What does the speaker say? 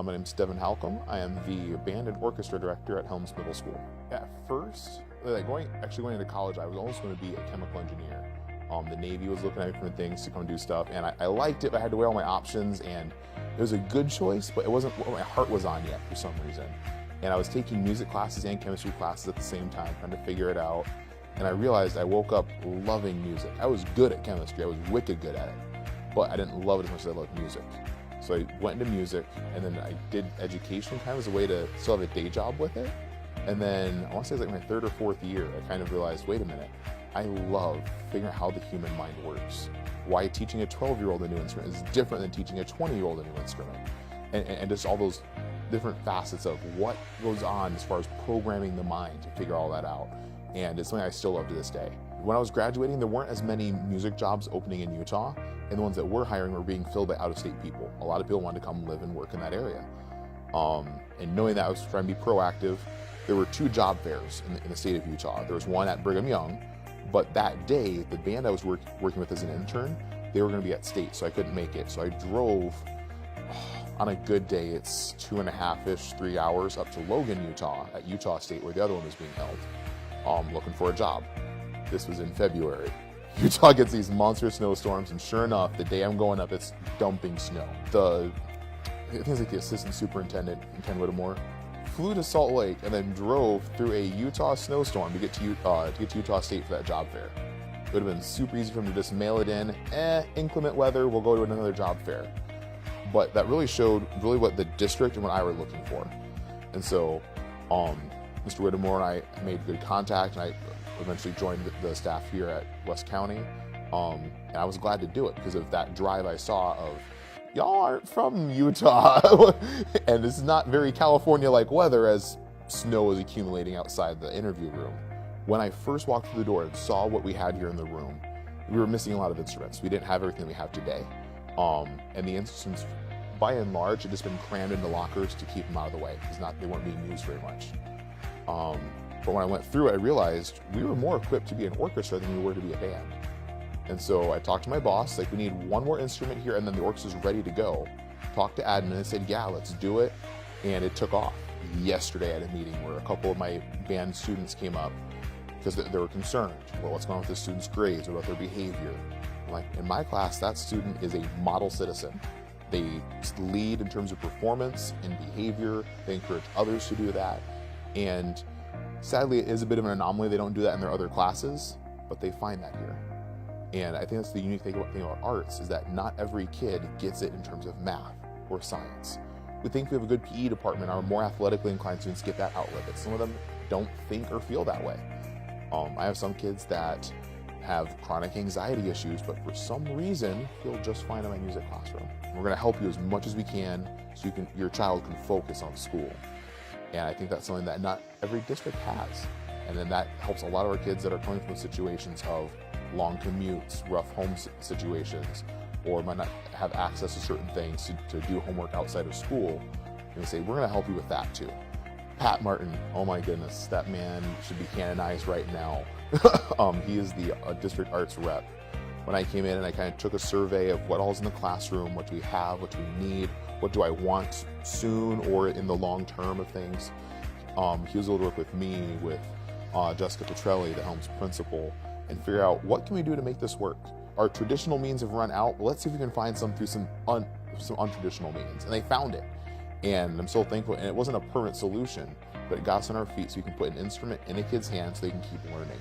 My name is Deven Halcomb. I am the band and orchestra director at Helms Middle School. At first, going into college, I was almost going to be a chemical engineer. The Navy was looking at me for things to come do stuff, and I liked it, but I had to weigh all my options, and it was a good choice, but it wasn't what my heart was on yet for some reason. And I was taking music classes and chemistry classes at the same time, trying to figure it out. And I realized I woke up loving music. I was good at chemistry, I was wicked good at it, but I didn't love it as much as I loved music. So I went into music, and then I did education kind of as a way to still have a day job with it. And then I want to say it was like my third or fourth year, I kind of realized, wait a minute, I love figuring out how the human mind works. Why teaching a 12-year-old a new instrument is different than teaching a 20-year-old a new instrument. And just all those different facets of what goes on as far as programming the mind to figure all that out. And it's something I still love to this day. When I was graduating, there weren't as many music jobs opening in Utah, and the ones that were hiring were being filled by out-of-state people. A lot of people wanted to come live and work in that area. And knowing that, I was trying to be proactive. There were 2 job fairs in the state of Utah. There was one at Brigham Young, but that day, the band I was working with as an intern, they were going to be at state, so I couldn't make it. So I drove, on a good day, it's 2.5-ish, 3 hours up to Logan, Utah, at Utah State, where the other one was being held, looking for a job. This was in February. Utah gets these monster snowstorms, and sure enough, the day I'm going up, it's dumping snow. I think it's like the assistant superintendent in Ken Whittemore flew to Salt Lake and then drove through a Utah snowstorm to get to Utah State for that job fair. It would have been super easy for him to just mail it in. Inclement weather, we'll go to another job fair. But that really showed what the district and what I were looking for. And so, Mr. Whittemore and I made good contact, and I eventually joined the staff here at West County. And I was glad to do it because of that drive I saw of, y'all aren't from Utah. And it's not very California-like weather as snow is accumulating outside the interview room. When I first walked through the door and saw what we had here in the room, we were missing a lot of instruments. We didn't have everything we have today. And the instruments, by and large, had just been crammed into lockers to keep them out of the way because they weren't being used very much. But when I went through it, I realized we were more equipped to be an orchestra than we were to be a band. And so I talked to my boss, like, we need one more instrument here and then the orchestra's ready to go. Talked to admin and said, yeah, let's do it. And it took off. Yesterday at a meeting where a couple of my band students came up because they were concerned. Well, what's going on with the students' grades or about their behavior? I'm like, in my class, that student is a model citizen. They lead in terms of performance and behavior. They encourage others to do that. And sadly, it is a bit of an anomaly. They don't do that in their other classes, but they find that here. And I think that's the unique thing about arts, is that not every kid gets it in terms of math or science. We think we have a good PE department, our more athletically inclined students get that outlet, but some of them don't think or feel that way. I have some kids that have chronic anxiety issues, but for some reason feel just fine in my music classroom. We're gonna help you as much as we can so your child can focus on school. And I think that's something that not every district has. And then that helps a lot of our kids that are coming from situations of long commutes, rough home situations, or might not have access to certain things to do homework outside of school. And we say, we're gonna help you with that too. Pat Martin, oh my goodness, that man should be canonized right now. He is the district arts rep. When I came in and I kind of took a survey of what all's in the classroom, what do we have, what do we need, what do I want soon or in the long term of things, he was able to work with me, with Jessica Petrelli, the Helms principal, and figure out what can we do to make this work. Our traditional means have run out, but let's see if we can find some through some untraditional means. And they found it. And I'm so thankful. And it wasn't a permanent solution, but it got us on our feet so we can put an instrument in a kid's hand so they can keep learning.